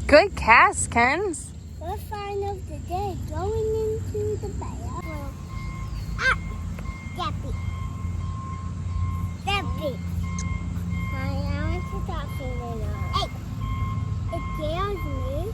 Good cast, Kens. First sign of the day, going into the bear. Debbie. Debbie. I want to talk to you now. Hey, it scares me.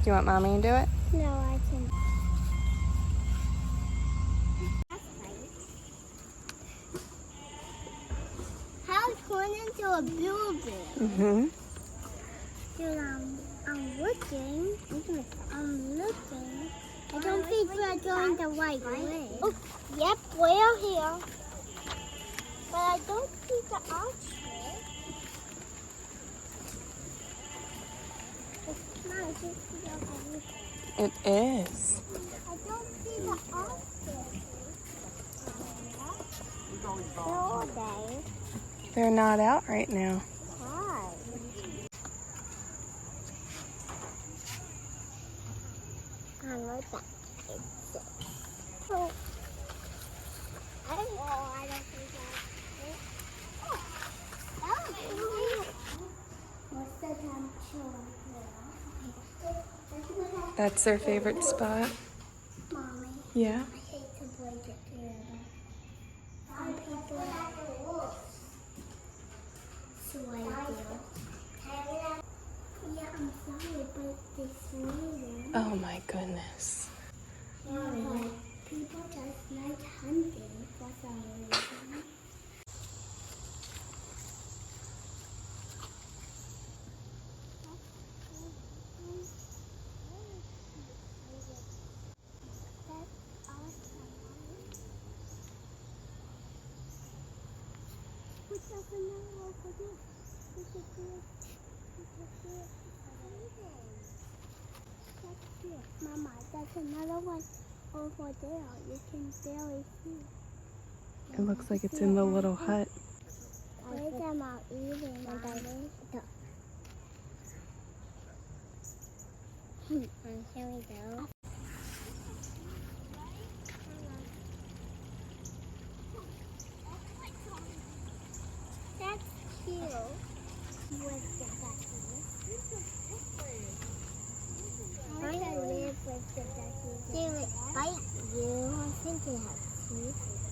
Do you want Mommy to do it? No, I can. How it's turned into a building? Mm-hmm. Dude, I'm looking. I don't think we're going the right way. Oh, yep, we're here. But I don't see the archway. It's not just the other. It is. I don't see the archway. Where are they? They're not out right now. Why? I know that. So, I don't think what's the temperature? That's their favorite spot. Mommy, Yeah. I hate to break it together. Some people so I do. Yeah, I'm sorry, but this reason. Oh my goodness. But people just like hunting for some reason. That's awesome. Put up another over there. We could do it. That's it. Mama, that's another one over there. You can barely see. It looks like it's in the little hut. Where's them all eating? Here we go. That's cute. With the duckies. I want to live with the duckies. They would bite you. I think they have teeth.